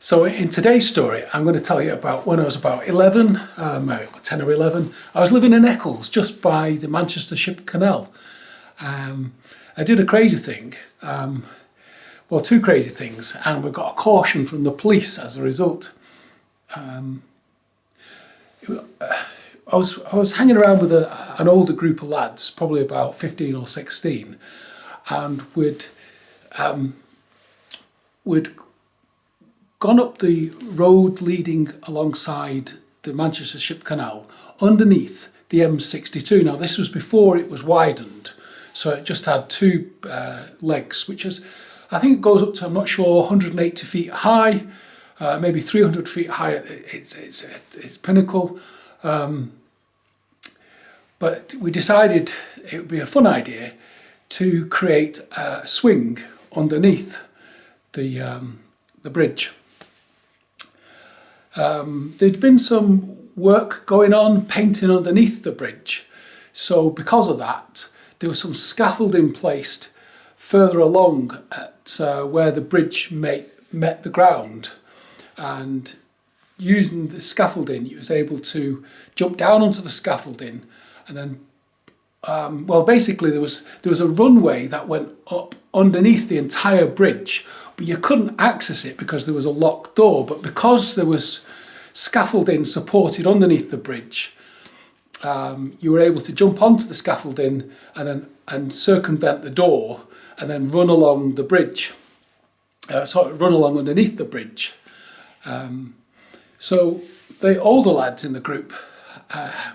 So in today's story, I'm going to tell you about when I was about 11, 10 or 11. I was living in Eccles, just by the Manchester Canal. I did a crazy thing, well, two crazy things, and we got a caution from the police as a result. I was hanging around with an older group of lads, probably about 15 or 16, and we'd gone up the road leading alongside the Manchester Canal underneath the M62. Now this was before it was widened, so it just had two legs, which is, I think it goes up to, I'm not sure, 180 feet high, maybe 300 feet high at its pinnacle. But we decided it would be a fun idea to create a swing underneath the bridge. There'd been some work going on, painting underneath the bridge. So because of that, there was some scaffolding placed further along at where the bridge met the ground. And using the scaffolding, you was able to jump down onto the scaffolding, and then, well, basically there was a runway that went up underneath the entire bridge, but you couldn't access it because there was a locked door. But because there was scaffolding supported underneath the bridge, you were able to jump onto the scaffolding and circumvent the door, and then run along the bridge, run along underneath the bridge. So the older lads in the group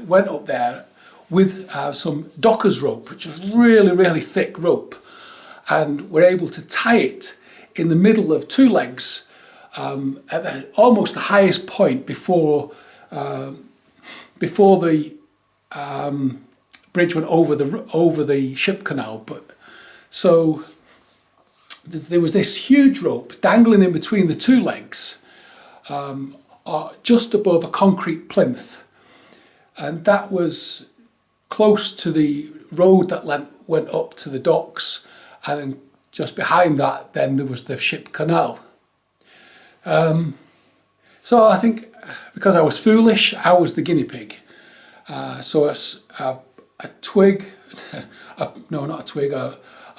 went up there with some docker's rope, which was really, really thick rope, and were able to tie it in the middle of two legs at almost the highest point before the bridge went over the ship canal. But so there was this huge rope dangling in between the two legs, just above a concrete plinth, and that was close to the road that went up to the docks, and then just behind that then there was the ship canal. So I think because I was foolish, I was the guinea pig. So a twig, no, not a twig, a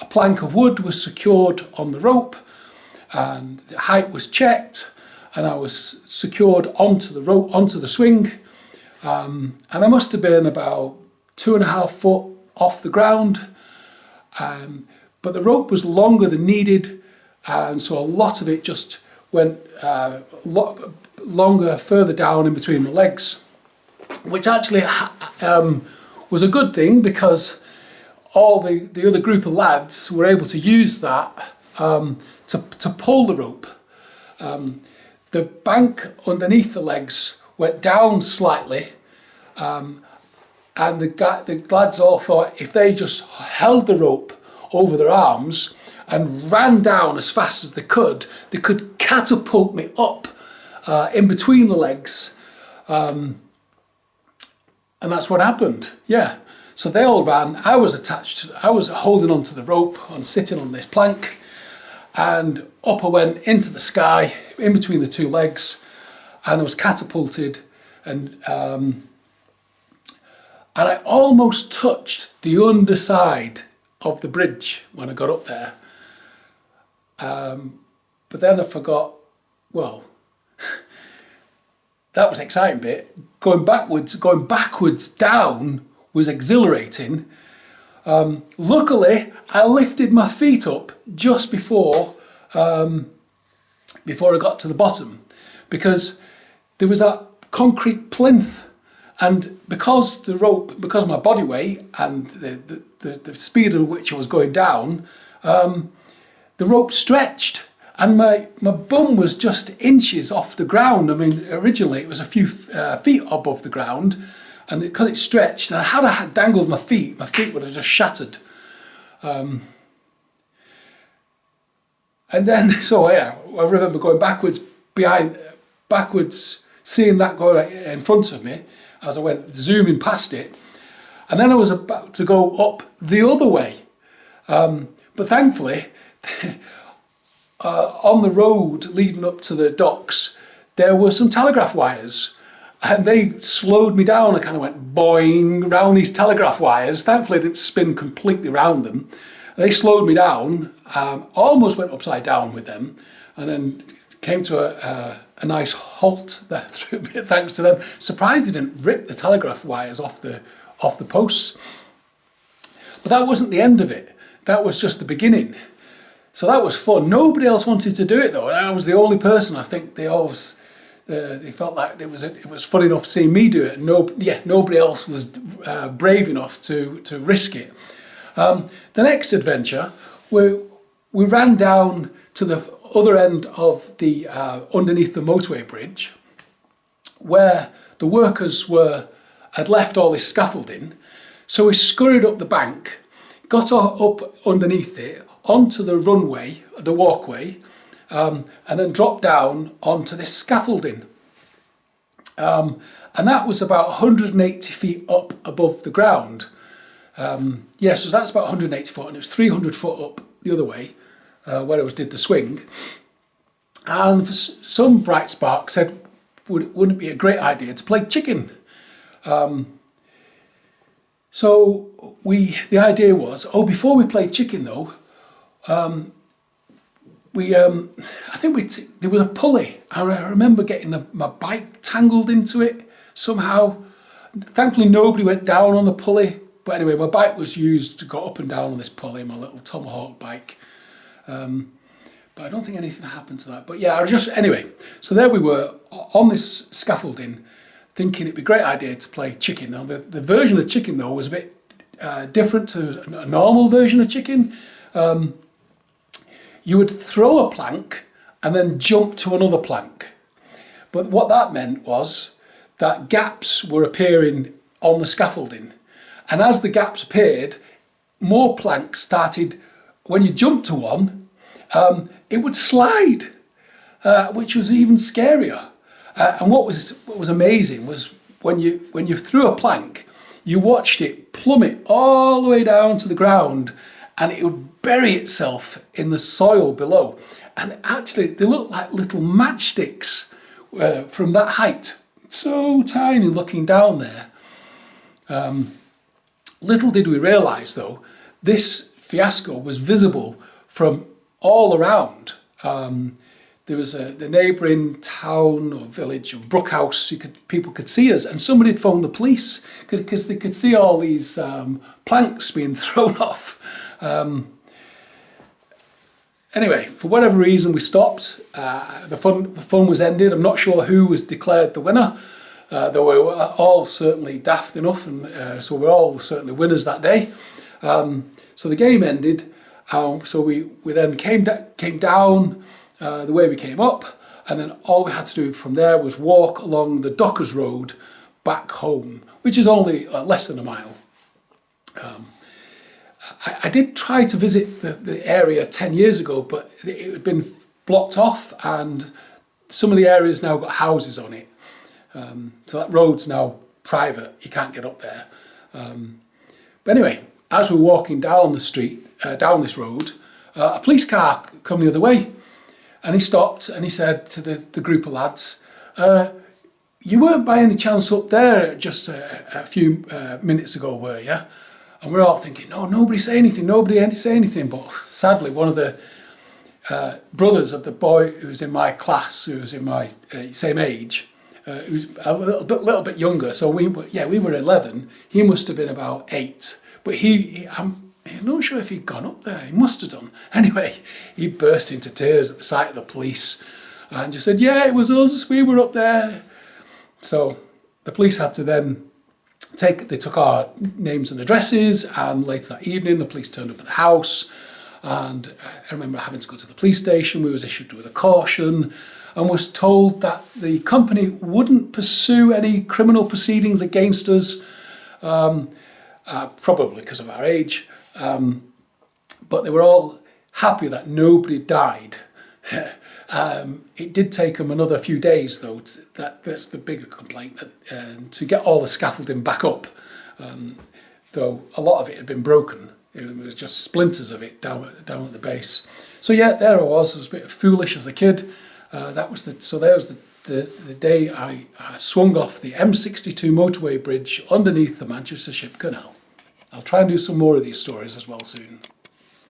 plank of wood was secured on the rope, and the height was checked, and I was secured onto the rope, onto the swing, and I must have been about 2.5 foot off the ground, but the rope was longer than needed, and so a lot of it just went longer further down in between the legs, which actually was a good thing, because all the other group of lads were able to use that to pull the rope. The bank underneath the legs went down slightly, and the lads all thought if they just held the rope over their arms and ran down as fast as they could catapult me up in between the legs. And that's what happened, yeah. So they all ran, I was holding onto the rope and sitting on this plank, and up I went into the sky in between the two legs, and I was catapulted, and I almost touched the underside of the bridge when I got up there. But then I forgot, well, that was the exciting bit. Going backwards down was exhilarating. Luckily, I lifted my feet up just before I got to the bottom, because there was that concrete plinth, and because of my body weight and the speed at which I was going down, the rope stretched, and my bum was just inches off the ground. I mean, originally it was a few feet above the ground, and because it stretched, and had I dangled my feet would have just shattered. And then, so yeah, I remember going backwards, seeing that going in front of me as I went zooming past it, and then I was about to go up the other way. But thankfully, on the road leading up to the docks, there were some telegraph wires, and they slowed me down. I kind of went boing round these telegraph wires. Thankfully, I didn't spin completely round them. They slowed me down, almost went upside down with them, and then came to a nice halt there through it, thanks to them. Surprised they didn't rip the telegraph wires off the posts. But that wasn't the end of it. That was just the beginning. So that was fun. Nobody else wanted to do it though, and I was the only person. I think they always they felt like it was fun enough seeing me do it. And nobody else was brave enough to risk it. The next adventure, we ran down to the other end of the underneath the motorway bridge, where the workers had left all this scaffolding. So we scurried up the bank, got up underneath it, onto the runway, the walkway, and then dropped down onto this scaffolding. And that was about 180 feet up above the ground. So that's about 180 foot, and it was 300 foot up the other way, where I did the swing. And for some bright spark said, wouldn't it be a great idea to play chicken? So the idea was, before we played chicken though, I think there was a pulley. I remember getting my bike tangled into it somehow. Thankfully nobody went down on the pulley, but anyway, my bike was used to go up and down on this pulley, my little Tomahawk bike. But I don't think anything happened to that. But yeah, anyway, so there we were on this scaffolding, thinking it'd be a great idea to play chicken. Now the version of chicken though was a bit different to a normal version of chicken. You would throw a plank and then jump to another plank. But what that meant was that gaps were appearing on the scaffolding. And as the gaps appeared, more planks started. When you jumped to one, it would slide, which was even scarier. And what was amazing was when you threw a plank, you watched it plummet all the way down to the ground, and it would bury itself in the soil below. And actually, they looked like little matchsticks from that height. So tiny looking down there. Little did we realise though, this fiasco was visible from all around. There was the neighbouring town or village of Brookhouse. People could see us, and somebody had phoned the police because they could see all these planks being thrown off. Anyway, for whatever reason, we stopped. The fun was ended. I'm not sure who was declared the winner. Though we were all certainly daft enough, and so we're all certainly winners that day. So the game ended. So we then came down the way we came up, and then all we had to do from there was walk along the Dockers Road back home, which is only less than a mile. I did try to visit the area 10 years ago, but it had been blocked off, and some of the areas now got houses on it. So that road's now private, you can't get up there. But anyway, as we were walking down the street, down this road, a police car come the other way, and he stopped and he said to the group of lads, you weren't by any chance up there just a few minutes ago, were you? And we're all thinking, no, nobody say anything, but sadly one of the brothers of the boy who was in my class, who was in my same age, who was a little bit younger, so we were 11, he must have been about 8, but I'm not sure if he'd gone up there. He must have done. Anyway, he burst into tears at the sight of the police and just said, yeah, it was us, we were up there. So the police had to then they took our names and addresses, and later that evening the police turned up at the house, and I remember having to go to the police station. We was issued with a caution and was told that the company wouldn't pursue any criminal proceedings against us, probably because of our age. But they were all happy that nobody died. It did take them another few days, though. That's the bigger complaint, to get all the scaffolding back up. Though a lot of it had been broken. It was just splinters of it down at the base. So yeah, there I was a bit foolish as a kid. So there was the day I swung off the M62 motorway bridge underneath the Manchester Ship Canal. I'll try and do some more of these stories as well soon.